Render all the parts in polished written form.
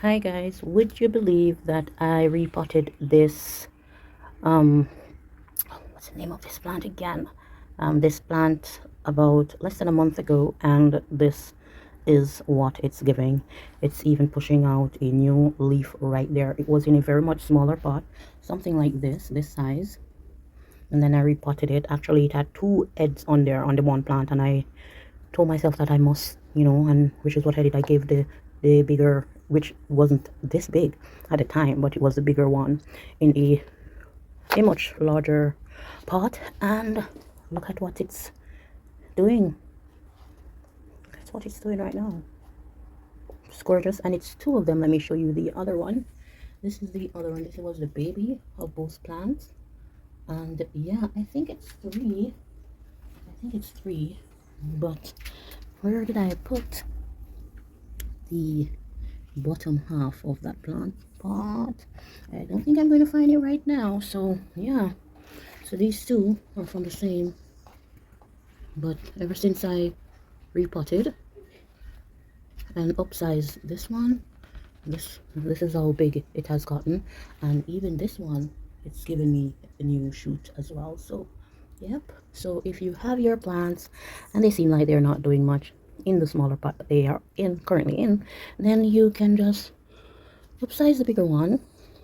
Hi guys, would you believe that I repotted this what's the name of this plant again? This plant about less than a month ago, and this is what it's giving. It's even pushing out a new leaf right there. It was in a very much smaller pot, something like this size, and then I repotted it. Actually, it had two heads on there on the one plant, and I told myself that I must, and which is what I did. I gave the bigger, which wasn't this big at the time, but it was the bigger one in a much larger pot. And look at what it's doing. That's what it's doing right now. It's gorgeous, and it's two of them. Let me show you the other one. This is the other one. This was the baby of both plants, and yeah, I think it's three, but where did I put the bottom half of that plant pot? I don't think I'm going to find it right now. So yeah, so these two are from the same, but ever since I repotted and upsized this one, this is how big it has gotten. And even this one, it's given me a new shoot as well. So yep, so if you have your plants and they seem like they're not doing much in the smaller pot that they are currently in, then you can just upsize the bigger one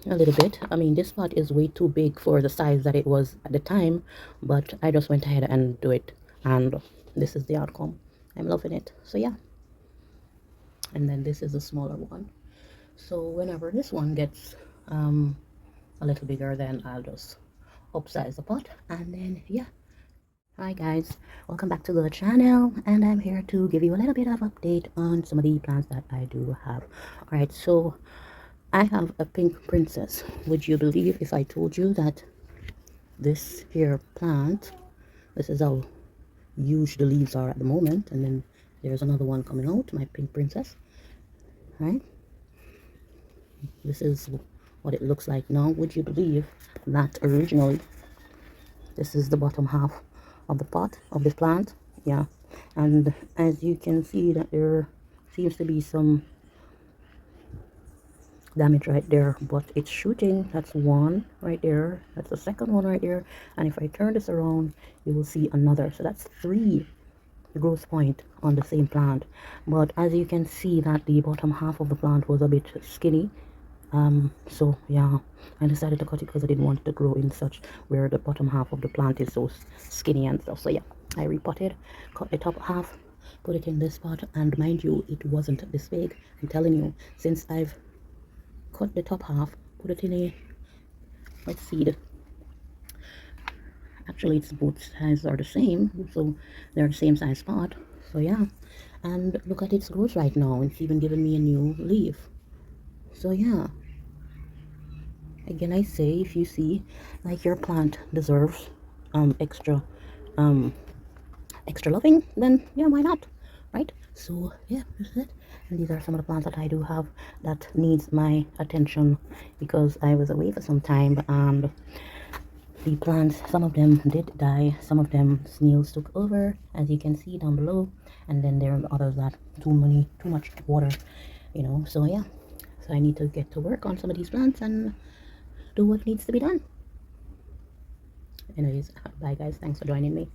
a little bit. I mean, this pot is way too big for the size that it was at the time, but I just went ahead and do it, and this is the outcome. I'm loving it. So yeah, and then this is a smaller one. So whenever this one gets a little bigger, then I'll just upsize the pot, and then yeah. Hi guys, welcome back to the channel, and I'm here to give you a little bit of update on some of the plants that I do have. Alright, so I have a pink princess. Would you believe if I told you that this here plant, this is how huge the leaves are at the moment, and then there's another one coming out, my pink princess. Right, this is what it looks like now. Would you believe that originally this is the bottom half of the pot of this plant? Yeah, and as you can see that there seems to be some damage right there, but it's shooting. That's one right there, that's the second one right there, and if I turn this around, you will see another. So that's three growth point on the same plant. But as you can see that the bottom half of the plant was a bit skinny, so yeah, I decided to cut it because I didn't want it to grow in such where the bottom half of the plant is so skinny and stuff. So yeah, I repotted, cut the top half, put it in this pot, and mind you, it wasn't this big. I'm telling you, since I've cut the top half, put it in a, let's see, actually it's both sizes are the same, so they're the same size pot. So yeah, and look at its growth right now. It's even given me a new leaf. So yeah, again I say, if you see like your plant deserves extra loving, then yeah, why not, right? So yeah, this is it. And these are some of the plants that I do have that needs my attention because I was away for some time, and the plants, some of them did die, some of them snails took over, as you can see down below, and then there are others that too much water, so yeah, so I need to get to work on some of these plants and do what needs to be done. Anyways, bye guys, thanks for joining me.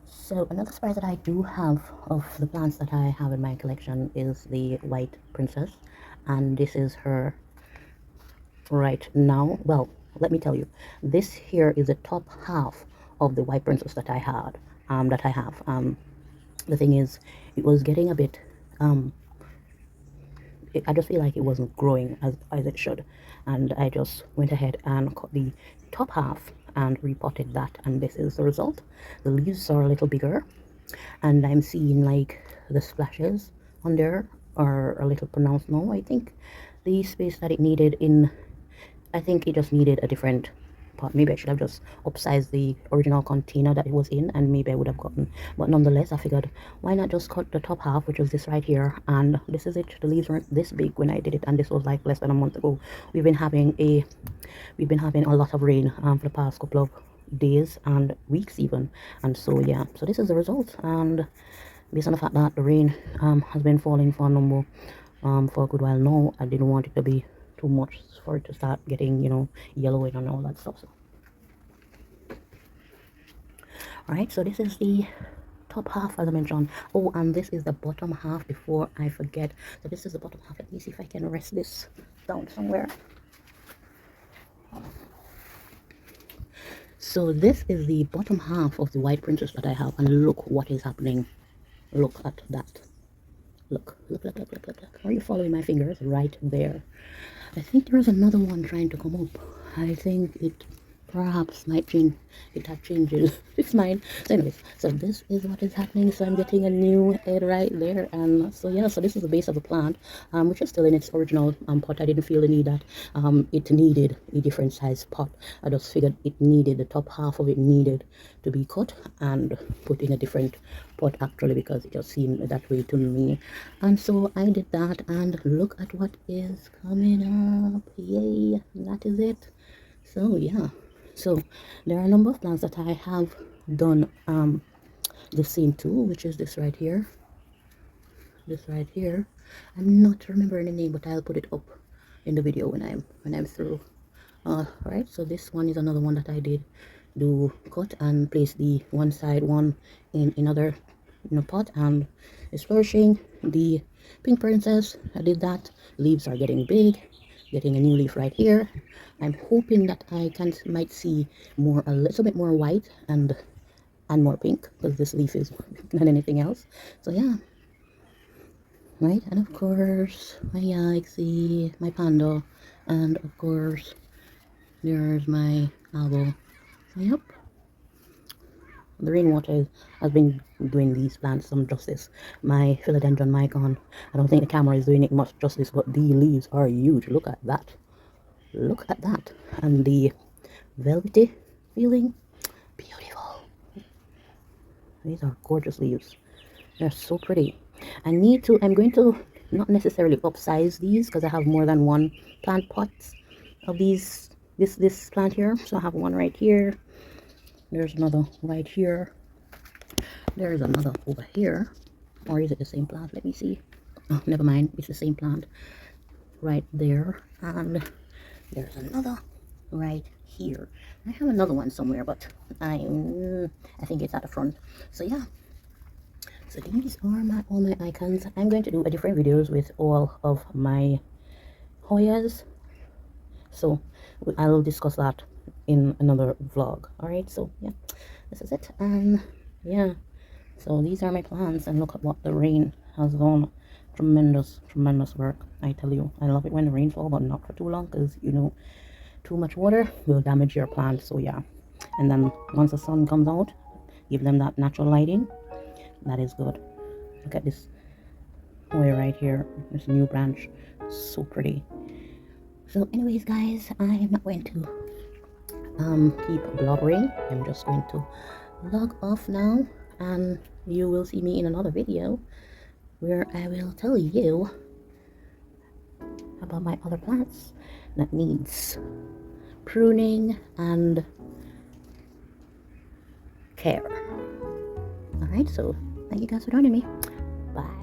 So another surprise that I do have of the plants that I have in my collection is the white princess, and this is her right now. Well, let me tell you, this here is the top half of the white princess that I have. The thing is, it was getting a bit I just feel like it wasn't growing as it should, and I just went ahead and cut the top half and repotted that, and this is the result. The leaves are a little bigger, and I'm seeing like the splashes on there are a little pronounced now. I think the space that it needed in, I think it just needed a different pot. Maybe I should have just upsized the original container that it was in, and maybe I would have gotten, but nonetheless I figured why not just cut the top half, which was this right here, and this is it. The leaves weren't this big when I did it, and this was like less than a month ago. We've been having a lot of rain for the past couple of days and weeks even, and so yeah, so this is the result. And based on the fact that the rain has been falling for a number for a good while now, I didn't want it to be too much for it to start getting, you know, yellowing and all that stuff. So all right, so this is the top half, as I mentioned. Oh, and this is the bottom half before I forget. So this is the bottom half. Let me see if I can rest this down somewhere. So this is the bottom half of the white princess that I have, and look what is happening. Look at that. Look. Are you following my fingers? Right there. I think there is another one trying to come up. I think it perhaps might change. It has changes its mind. So anyways, so this is what is happening. So I'm getting a new head right there, and so yeah, so this is the base of the plant, which is still in its original pot. I didn't feel the need that it needed a different size pot. I just figured it needed, the top half of it needed to be cut and put in a different pot actually, because it just seemed that way to me. And so I did that, and look at what is coming up. Yay, that is it. So yeah, so there are a number of plants that I have done the same to, which is this right here. I'm not remembering the name, but I'll put it up in the video when I'm through. Right, so this one is another one that I did do cut and place the one side one in another pot, and it's flourishing. The pink princess, I did that. Leaves are getting big, getting a new leaf right here. I'm hoping that I might see more, a little bit more white and more pink, because this leaf is more pink than anything else. So yeah, right, and of course my Yixi, my panda, and of course there's my apple. So yep, the rainwater has been doing these plants some justice. My philodendron micon, I don't think the camera is doing it much justice, but the leaves are huge. Look at that. Look at that. And the velvety feeling, beautiful. These are gorgeous leaves. They're so pretty. I'm going to not necessarily upsize these, because I have more than one plant pot of these, this plant here. So I have one right here. There's another right here. There's another over here. Or is it the same plant? Let me see. Oh, never mind. It's the same plant right there. And there's another right here. I have another one somewhere, but I think it's at the front. So yeah, so these are all my icons. I'm going to do a different videos with all of my Hoyas, so I'll discuss that in another vlog. All right, so yeah, this is it. And yeah, so these are my plants, and look at what the rain has done. Tremendous work. I tell you, I love it when the rain falls, but not for too long, because you know, too much water will damage your plant. So yeah, and then once the sun comes out, give them that natural lighting. That is good. Look at this Hoya right here. This new branch, so pretty. So anyways guys, I'm not going to keep blubbering. I'm just going to log off now, and you will see me in another video where I will tell you about my other plants that needs pruning and care. Alright, so thank you guys for joining me. Bye.